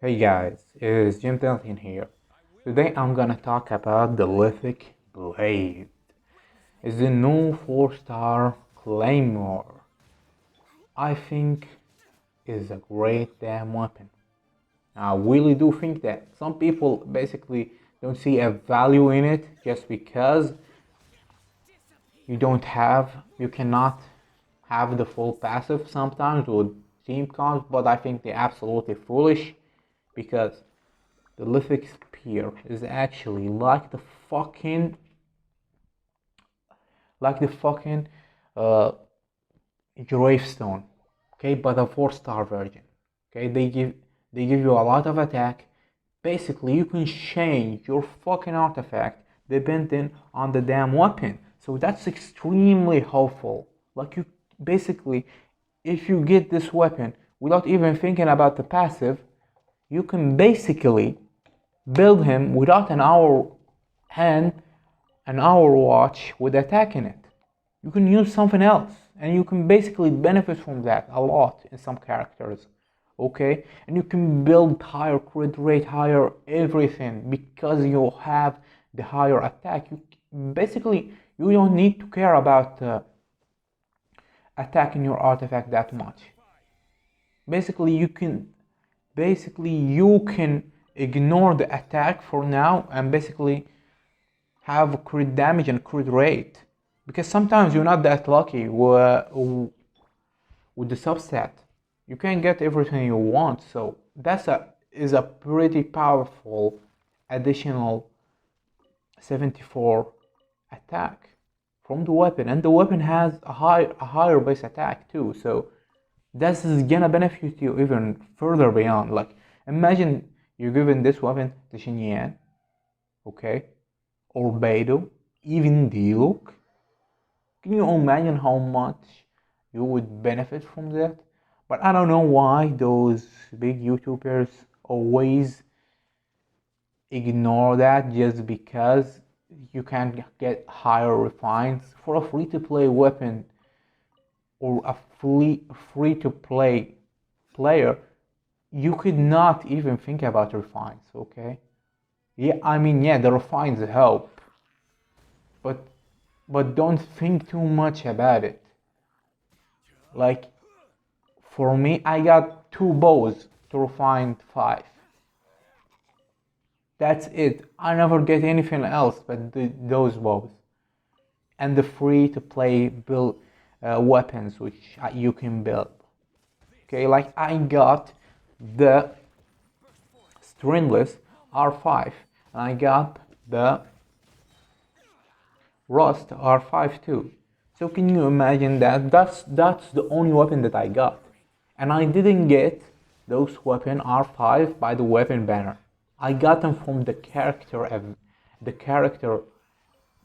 Hey guys, it's Jim here. Today I'm gonna talk about the Lithic Blade. It's the new 4-star claymore. I think is a great damn weapon. I really do think that some people basically don't see a value in it just because you cannot have the full passive sometimes with team comps, but I think they're absolutely foolish because the lithic spear is actually like the fucking uh, gravestone, okay, but a 4-star version. Okay, they give you a lot of attack. Basically, you can change your fucking artifact depending on the damn weapon. So that's extremely helpful. Like you basically, if you get this weapon without even thinking about the passive, you can basically build him without hand, an hour watch with attacking it. You can use something else and you can basically benefit from that a lot in some characters. Okay, and you can build higher crit rate, higher everything because you have the higher attack. You don't need to care about attacking your artifact that much. Basically you can ignore the attack for now and basically have crit damage and crit rate, because sometimes you're not that lucky with the substat. You can get everything you want, so that is a pretty powerful additional 74 attack from the weapon, and the weapon has a higher base attack too, so this is gonna benefit you even further beyond. Like, imagine you're giving this weapon to Xinyan, okay, or Beidou, even Diluc. Can you imagine how much you would benefit from that? But I don't know why those big YouTubers always ignore that just because you can get higher refines for a free-to-play weapon or a free-to-play player. You could not even think about refines, okay? Yeah, I mean, yeah, the refines help, but don't think too much about it. Like, for me, I got 2 bows to refine 5. That's it. I never get anything else but those bows and the free to play build weapons which you can build. Okay, like I got the stringless R5 and I got the Rust R5 too. So can you imagine that? That's the only weapon that I got, and I didn't get those weapon R5 by the weapon banner. I got them from the character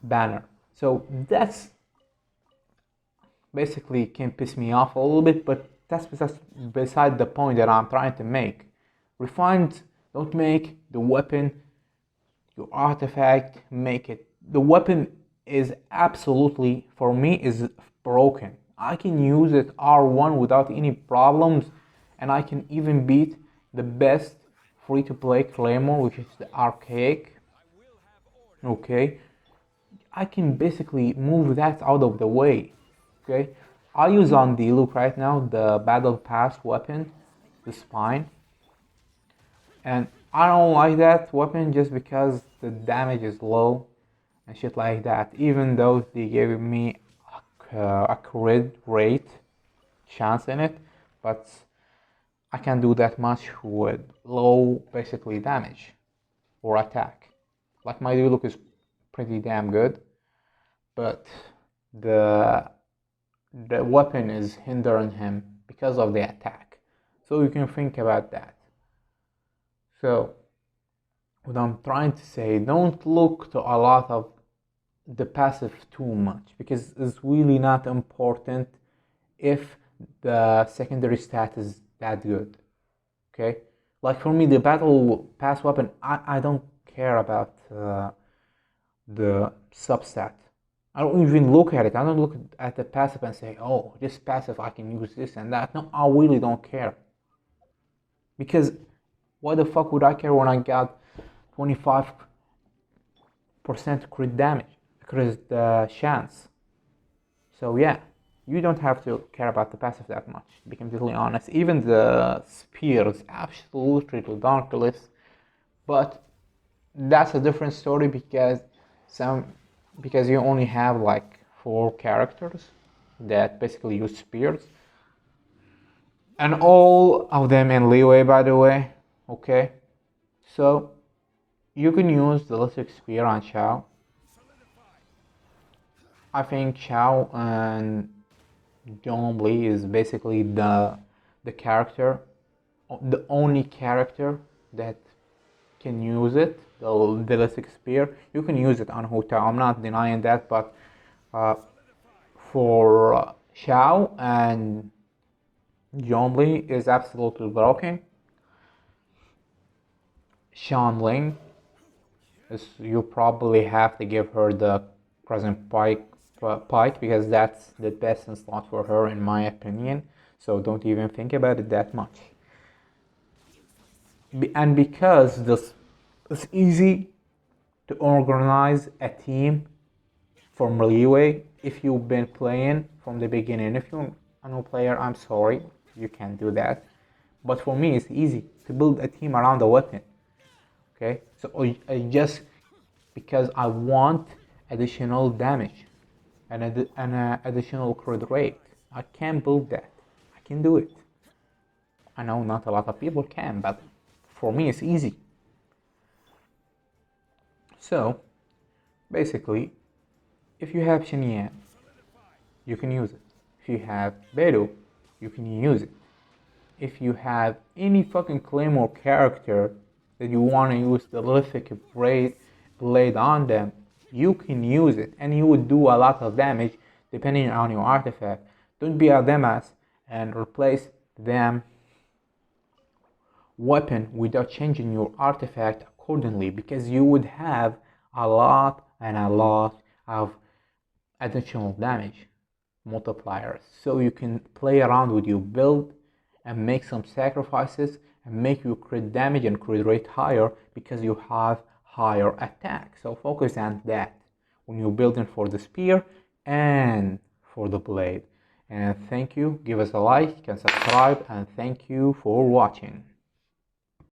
banner. So that's basically can piss me off a little bit, but that's beside the point that I'm trying to make. Refined don't make the weapon your artifact, make it. The weapon is absolutely, for me, is broken. I can use it R1 without any problems, and I can even beat the best free-to-play claymore, which is the archaic. Okay, I can basically move that out of the way. Okay, I use on the look right now the battle pass weapon, the spine, and I don't like that weapon just because the damage is low and shit like that, even though they gave me a crit rate chance in it, but I can't do that much with low basically damage or attack. Like, my look is pretty damn good, but the weapon is hindering him because of the attack. So you can think about that. So what I'm trying to say, don't look to a lot of the passive too much, because it's really not important if the secondary stat is that good. Okay, like for me, the battle pass weapon, I don't care about the substat. I don't even look at it. I don't look at the passive and say, oh, this passive I can use this and that. No, I really don't care, because Why the fuck would I care when I got 25% crit damage? Because the chance. So yeah, you don't have to care about the passive that much, to be completely honest. Even the spear is absolutely ridiculous, but that's a different story because you only have like 4 characters that basically use spears, and all of them in leeway, by the way. Okay, so you can use the Lithic Spear on Xiao. I think Xiao and Zhongli is basically the character, the only character that can use it, the Lithic Spear. You can use it on Hu Tao, I'm not denying that, but for Xiao and Zhongli is absolutely broken. Xianling, you probably have to give her the Crescent Pike because that's the best slot for her in my opinion, so don't even think about it that much. And because this is easy to organize a team from leeway, if you've been playing from the beginning, if you're a new player, I'm sorry, you can't do that, but for me it's easy to build a team around the weapon. Okay, so I just, because I want additional damage and an additional crit rate, I can build that. I can do it. I know not a lot of people can, but for me it's easy. So basically, if you have Xinyan, you can use it. If you have Beidou, you can use it. If you have any fucking Claymore character that you want to use the Lithic Blade on them, you can use it, and you would do a lot of damage depending on your artifact. Don't be a dumbass and replace them weapon without changing your artifact accordingly, because you would have a lot of additional damage multipliers. So you can play around with your build and make some sacrifices and make your crit damage and crit rate higher because you have higher attack. So focus on that when you're building for the spear and for the blade. And thank you, give us a like and subscribe, and thank you for watching.